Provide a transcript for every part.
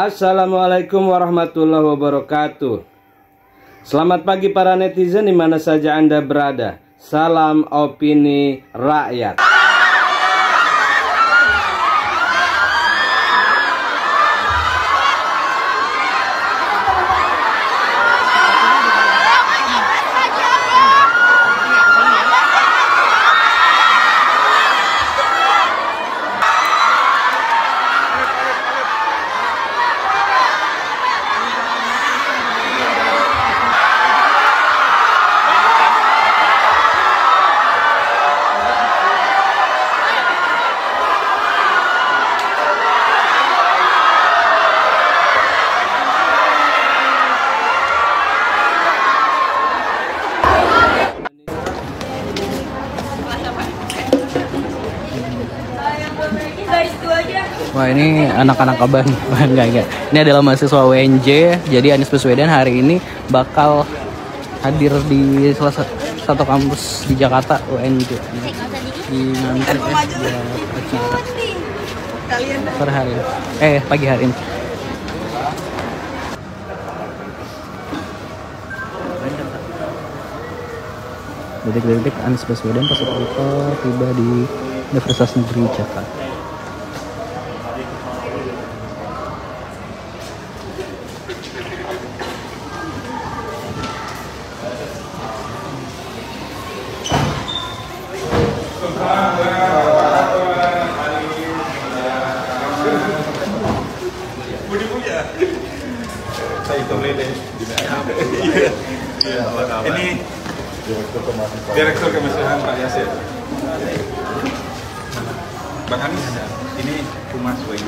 Assalamualaikum warahmatullahi wabarakatuh. Selamat pagi para netizen di mana saja Anda berada. Salam opini rakyat. Wah, ini anak-anak abang. Enggak. Ini adalah mahasiswa UNJ. Jadi Anies Baswedan hari ini bakal hadir di salah satu kampus di Jakarta, UNJ. Di nanti per hari. Pagi hari ini. Detik-detik Anies Baswedan pas tiba di Universitas Negeri Jakarta. Ini Direktur Kemitraan Pak Yasir. Bang Anies, ini Humas WNJ.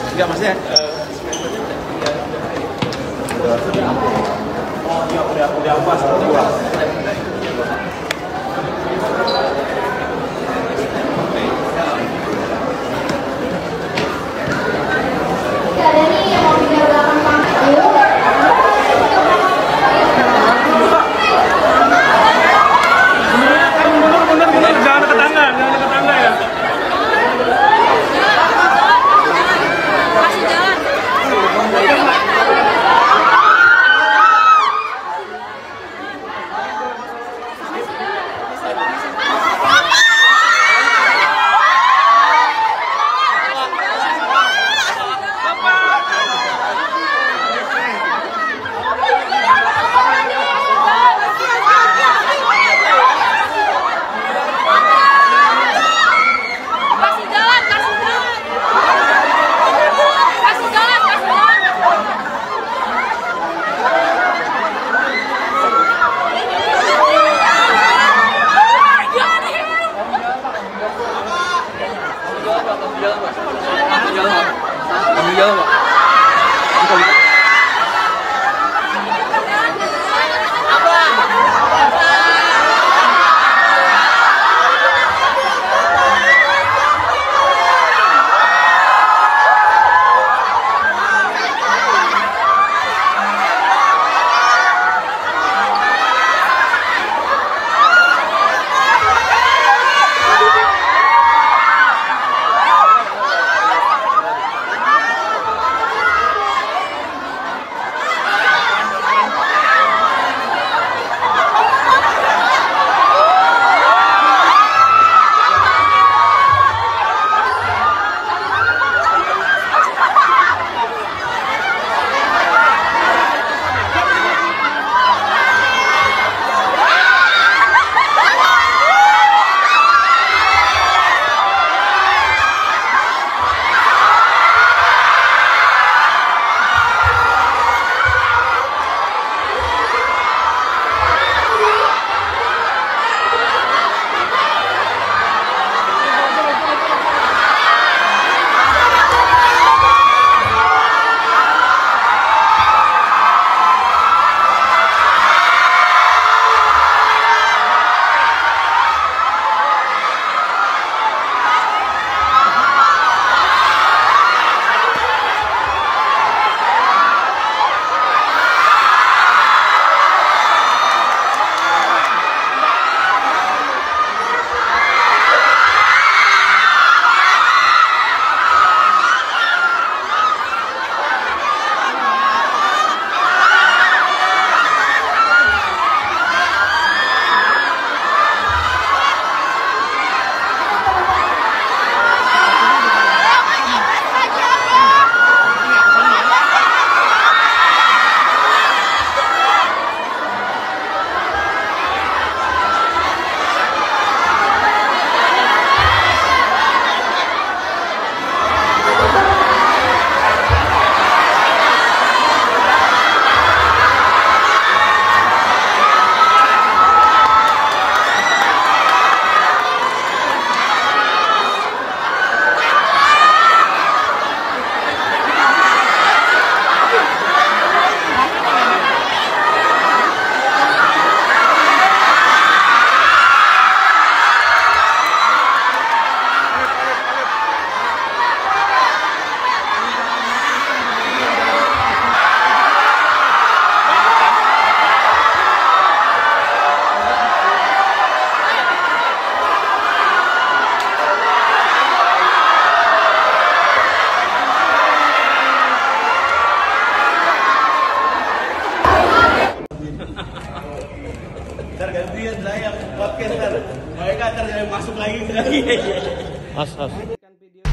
Enggak maksudnya udah pas berdua.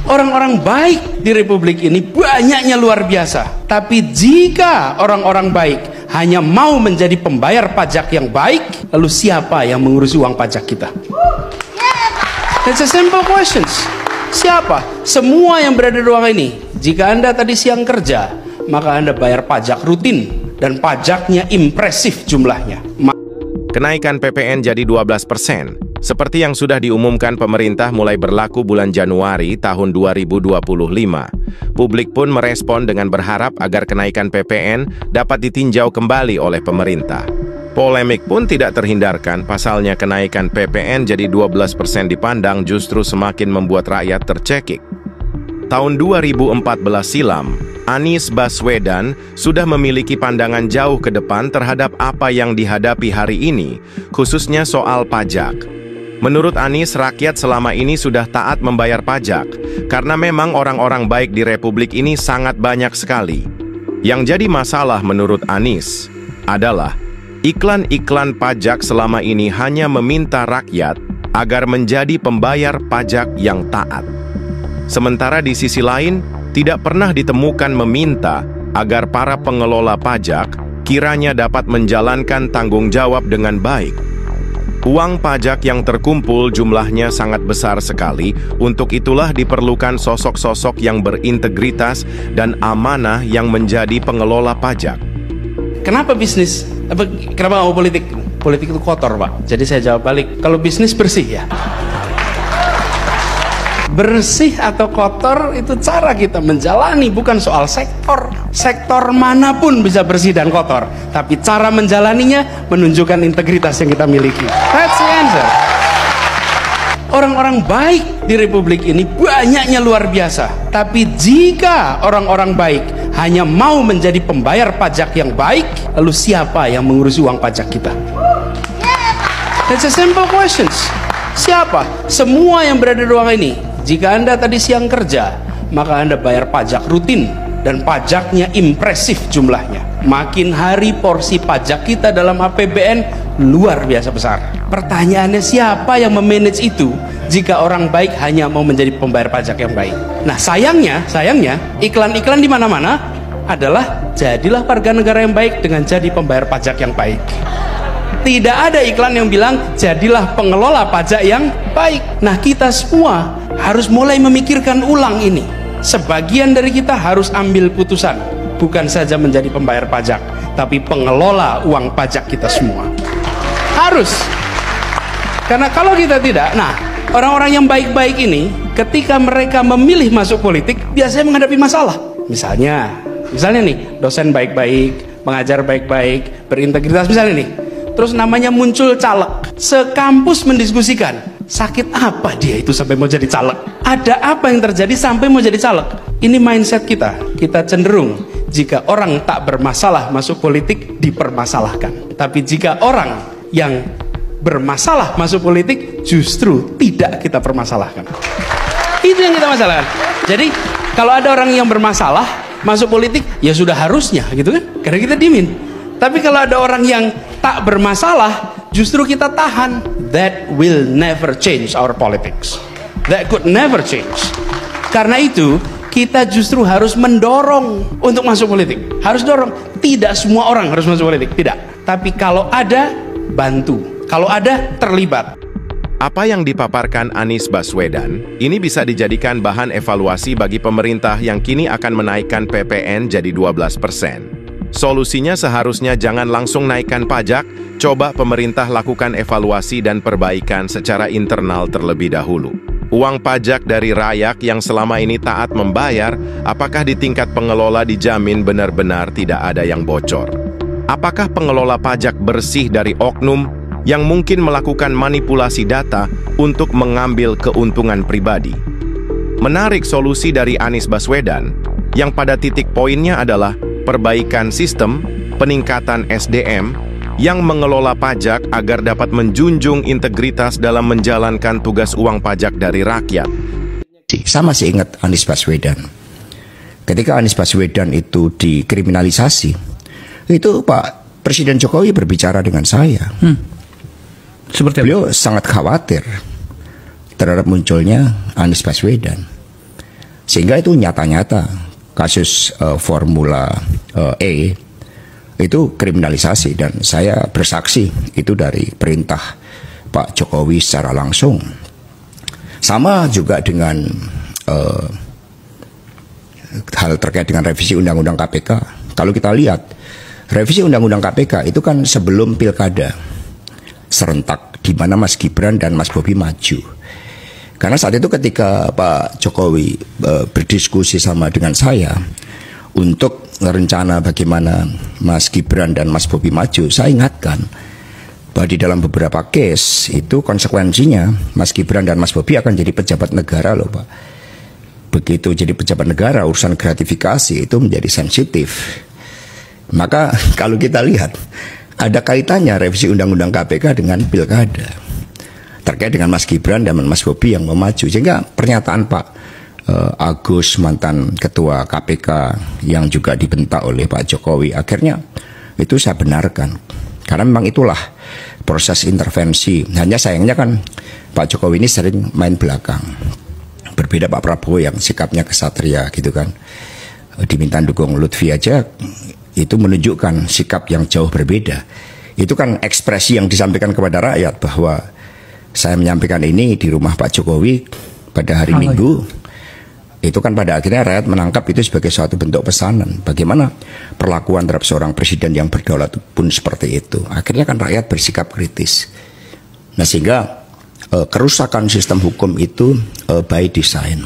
Orang-orang baik di Republik ini banyaknya luar biasa. Tapi jika orang-orang baik hanya mau menjadi pembayar pajak yang baik, lalu siapa yang mengurusi uang pajak kita? It's a simple questions. Siapa? Semua yang berada di ruangan ini. Jika Anda tadi siang kerja, maka Anda bayar pajak rutin dan pajaknya impresif jumlahnya. Kenaikan PPN jadi 12%. Seperti yang sudah diumumkan pemerintah mulai berlaku bulan Januari tahun 2025. Publik pun merespon dengan berharap agar kenaikan PPN dapat ditinjau kembali oleh pemerintah. Polemik pun tidak terhindarkan, pasalnya kenaikan PPN jadi 12% dipandang justru semakin membuat rakyat tercekik. Tahun 2014 silam, Anies Baswedan sudah memiliki pandangan jauh ke depan terhadap apa yang dihadapi hari ini, khususnya soal pajak. Menurut Anies, rakyat selama ini sudah taat membayar pajak, karena memang orang-orang baik di Republik ini sangat banyak sekali. Yang jadi masalah menurut Anies adalah iklan-iklan pajak selama ini hanya meminta rakyat agar menjadi pembayar pajak yang taat. Sementara di sisi lain, tidak pernah ditemukan meminta agar para pengelola pajak kiranya dapat menjalankan tanggung jawab dengan baik. Uang pajak yang terkumpul jumlahnya sangat besar sekali, untuk itulah diperlukan sosok-sosok yang berintegritas dan amanah yang menjadi pengelola pajak. Kenapa bisnis? Kenapa mau politik? Politik itu kotor, Pak. Jadi saya jawab balik, kalau bisnis bersih ya. Bersih atau kotor itu cara kita menjalani, bukan soal sektor. Sektor manapun bisa bersih dan kotor, tapi cara menjalaninya menunjukkan integritas yang kita miliki. That's the answer. Orang-orang baik di Republik ini banyaknya luar biasa. Tapi jika orang-orang baik hanya mau menjadi pembayar pajak yang baik, lalu siapa yang mengurusi uang pajak kita? That's a simple questions. Siapa? Semua yang berada di ruangan ini. Jika Anda tadi siang kerja, maka Anda bayar pajak rutin dan pajaknya impresif jumlahnya. Makin hari porsi pajak kita dalam APBN luar biasa besar. Pertanyaannya, siapa yang memanage itu jika orang baik hanya mau menjadi pembayar pajak yang baik? Nah, sayangnya iklan-iklan di mana-mana adalah jadilah warga negara yang baik dengan jadi pembayar pajak yang baik. Tidak ada iklan yang bilang jadilah pengelola pajak yang baik. Nah, kita semua harus mulai memikirkan ulang ini. Sebagian dari kita harus ambil putusan, bukan saja menjadi pembayar pajak, tapi pengelola uang pajak kita semua. Harus. Karena kalau kita tidak, nah, orang-orang yang baik-baik ini ketika mereka memilih masuk politik biasanya menghadapi masalah. Misalnya nih, dosen baik-baik, pengajar baik-baik, berintegritas misalnya nih. Terus namanya muncul caleg, sekampus mendiskusikan sakit apa dia itu sampai mau jadi caleg, ada apa yang terjadi sampai mau jadi caleg. Ini mindset kita cenderung jika orang tak bermasalah masuk politik dipermasalahkan, tapi jika orang yang bermasalah masuk politik justru tidak kita permasalahkan. Itu yang kita masalahkan. Jadi kalau ada orang yang bermasalah masuk politik, ya sudah harusnya gitu kan, karena kita diemin. Tapi kalau ada orang yang tak bermasalah, justru kita tahan. That will never change our politics. That could never change. Karena itu, kita justru harus mendorong untuk masuk politik. Harus dorong. Tidak semua orang harus masuk politik, tidak. Tapi kalau ada, bantu. Kalau ada, terlibat. Apa yang dipaparkan Anies Baswedan, ini bisa dijadikan bahan evaluasi bagi pemerintah yang kini akan menaikkan PPN jadi 12%. Solusinya seharusnya jangan langsung naikkan pajak, coba pemerintah lakukan evaluasi dan perbaikan secara internal terlebih dahulu. Uang pajak dari rakyat yang selama ini taat membayar, apakah di tingkat pengelola dijamin benar-benar tidak ada yang bocor? Apakah pengelola pajak bersih dari oknum yang mungkin melakukan manipulasi data untuk mengambil keuntungan pribadi? Menarik solusi dari Anies Baswedan, yang pada titik poinnya adalah perbaikan sistem, peningkatan SDM yang mengelola pajak agar dapat menjunjung integritas dalam menjalankan tugas uang pajak dari rakyat. Saya masih ingat Anies Baswedan. Ketika Anies Baswedan itu dikriminalisasi, itu Pak Presiden Jokowi berbicara dengan saya. Seperti beliau sangat khawatir. terhadap munculnya Anies Baswedan. Sehingga itu nyata-nyata kasus Formula E itu kriminalisasi, dan saya bersaksi itu dari perintah Pak Jokowi secara langsung. Sama juga dengan hal terkait dengan revisi Undang-Undang KPK. Kalau kita lihat revisi Undang-Undang KPK itu kan sebelum pilkada serentak di mana Mas Gibran dan Mas Bobi maju. Karena saat itu ketika Pak Jokowi berdiskusi sama dengan saya untuk rencana bagaimana Mas Gibran dan Mas Bobi maju, saya ingatkan bahwa di dalam beberapa case itu konsekuensinya Mas Gibran dan Mas Bobi akan jadi pejabat negara loh Pak. Begitu jadi pejabat negara, urusan gratifikasi itu menjadi sensitif. Maka kalau kita lihat ada kaitannya revisi Undang-Undang KPK dengan pilkada terkait dengan Mas Gibran dan Mas Bobi yang mau maju. Sehingga pernyataan Pak Agus, mantan ketua KPK yang juga dibentak oleh Pak Jokowi, akhirnya itu saya benarkan. Karena memang itulah proses intervensi. Hanya sayangnya kan Pak Jokowi ini sering main belakang. Berbeda Pak Prabowo yang sikapnya kesatria gitu kan. Diminta dukung Lutfi aja itu menunjukkan sikap yang jauh berbeda. Itu kan ekspresi yang disampaikan kepada rakyat bahwa saya menyampaikan ini di rumah Pak Jokowi pada hari Minggu. Itu kan pada akhirnya rakyat menangkap itu sebagai suatu bentuk pesanan. Bagaimana perlakuan terhadap seorang presiden yang berdaulat pun seperti itu. Akhirnya kan rakyat bersikap kritis. Nah sehingga kerusakan sistem hukum itu by design.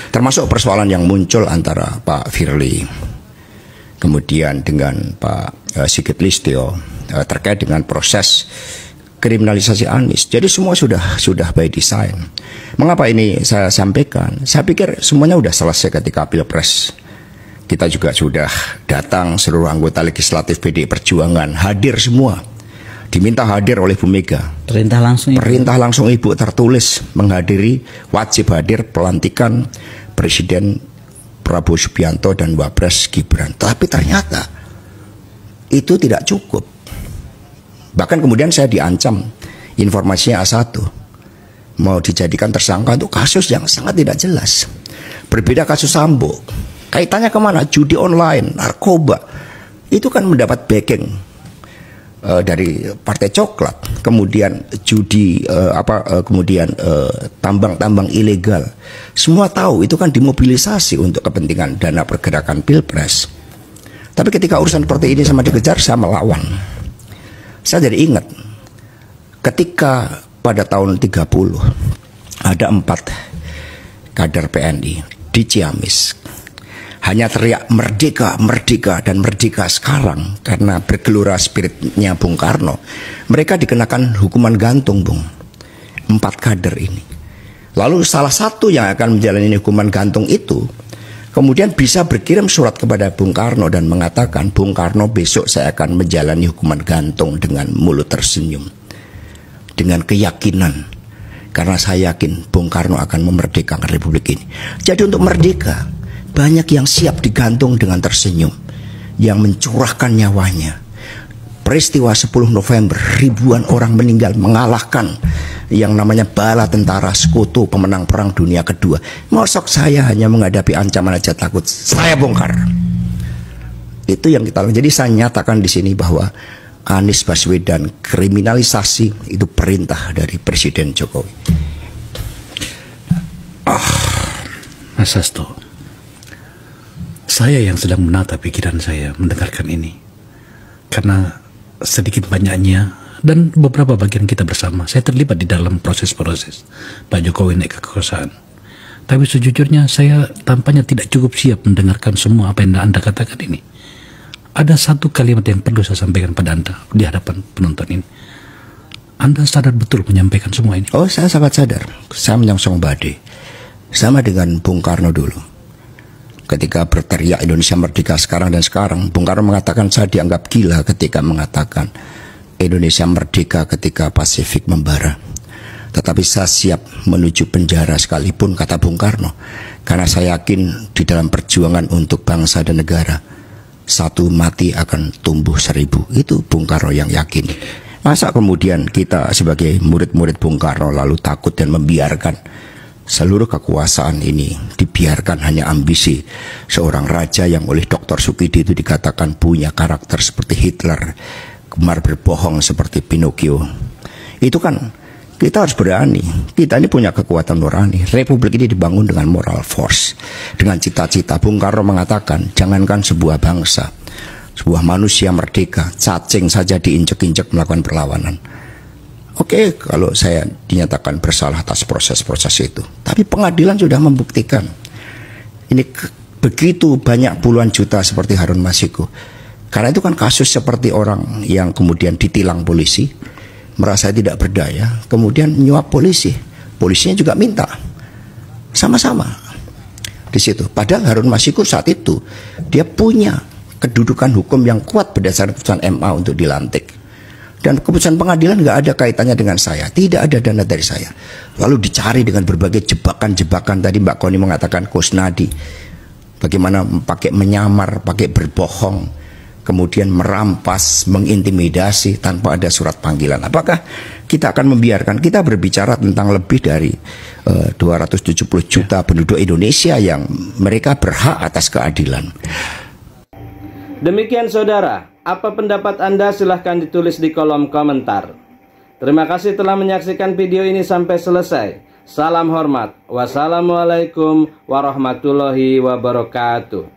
Termasuk persoalan yang muncul antara Pak Firly kemudian dengan Pak Sigit Listio terkait dengan proses kriminalisasi Anies. Jadi semua sudah by design. Mengapa ini saya sampaikan? Saya pikir semuanya sudah selesai ketika Pilpres. Kita juga sudah datang seluruh anggota legislatif PDI Perjuangan, hadir semua. Diminta hadir oleh Bu Mega. Perintah langsung Ibu. Perintah langsung Ibu tertulis menghadiri, wajib hadir pelantikan Presiden Prabowo Subianto dan Wapres Gibran. Tapi ternyata itu tidak cukup. Bahkan kemudian saya diancam informasinya A1 mau dijadikan tersangka untuk kasus yang sangat tidak jelas. Berbeda kasus Sambo. Kaitannya kemana? Judi online, narkoba. Itu kan mendapat backing dari Partai Coklat. Kemudian judi kemudian tambang-tambang ilegal. Semua tahu itu kan dimobilisasi untuk kepentingan dana pergerakan Pilpres. Tapi ketika urusan seperti ini sama dikejar, saya melawan. Saya jadi ingat ketika pada tahun 30 ada 4 kader PNI di Ciamis hanya teriak merdeka, merdeka, dan merdeka sekarang karena bergelora spiritnya Bung Karno. Mereka dikenakan hukuman gantung, Bung. 4 kader ini. Lalu salah satu yang akan menjalani hukuman gantung itu kemudian bisa berkirim surat kepada Bung Karno dan mengatakan, Bung Karno besok saya akan menjalani hukuman gantung dengan mulut tersenyum. Dengan keyakinan. Karena saya yakin Bung Karno akan memerdekakan Republik ini. Jadi untuk merdeka, banyak yang siap digantung dengan tersenyum. Yang mencurahkan nyawanya. Peristiwa 10 November, ribuan orang meninggal mengalahkan yang namanya bala tentara sekutu pemenang Perang Dunia Kedua. Mosok saya hanya menghadapi ancaman aja takut, saya bongkar. Itu yang kita lakukan. Jadi saya nyatakan di sini bahwa Anies Baswedan kriminalisasi itu perintah dari Presiden Jokowi. Mas Hasto, saya yang sedang menata pikiran saya mendengarkan ini. Karena sedikit banyaknya dan beberapa bagian kita bersama, saya terlibat di dalam proses-proses Pak Jokowi naik ke kekuasaan. Tapi sejujurnya saya tampaknya tidak cukup siap mendengarkan semua apa yang Anda katakan ini. Ada satu kalimat yang perlu saya sampaikan pada Anda di hadapan penonton ini. Anda sadar betul menyampaikan semua ini? Oh, saya sangat sadar. Saya menyongsong badai. Sama dengan Bung Karno dulu. Ketika berteriak Indonesia merdeka sekarang dan sekarang, Bung Karno mengatakan saya dianggap gila ketika mengatakan Indonesia merdeka ketika Pasifik membara. Tetapi saya siap menuju penjara sekalipun, kata Bung Karno. Karena saya yakin di dalam perjuangan untuk bangsa dan negara, 1 mati akan tumbuh 1000. Itu Bung Karno yang yakin. Masa kemudian kita sebagai murid-murid Bung Karno lalu takut dan membiarkan seluruh kekuasaan ini dibiarkan hanya ambisi seorang raja yang oleh Dr. Sukidi itu dikatakan punya karakter seperti Hitler, gemar berbohong seperti Pinocchio. Itu kan kita harus berani. Kita ini punya kekuatan nurani. Republik ini dibangun dengan moral force, dengan cita-cita. Bung Karno mengatakan, jangankan sebuah bangsa, sebuah manusia merdeka, cacing saja diinjek-injek melakukan perlawanan. Oke, kalau saya dinyatakan bersalah atas proses-proses itu, tapi pengadilan sudah membuktikan. Ini begitu banyak puluhan juta seperti Harun Masiku. Karena itu kan kasus seperti orang yang kemudian ditilang polisi, merasa tidak berdaya, kemudian menyuap polisi. Polisinya juga minta, sama-sama di situ. Padahal Harun Masiku saat itu dia punya kedudukan hukum yang kuat berdasarkan keputusan MA untuk dilantik. Dan keputusan pengadilan nggak ada kaitannya dengan saya, tidak ada dana dari saya. Lalu dicari dengan berbagai jebakan-jebakan. Tadi Mbak Koni mengatakan Kusnadi, bagaimana pakai menyamar, pakai berbohong, kemudian merampas, mengintimidasi tanpa ada surat panggilan. Apakah kita akan membiarkan? Kita berbicara tentang lebih dari 270 juta penduduk Indonesia yang mereka berhak atas keadilan. Demikian saudara, apa pendapat Anda? Silahkan ditulis di kolom komentar. Terima kasih telah menyaksikan video ini sampai selesai. Salam hormat. Wassalamualaikum warahmatullahi wabarakatuh.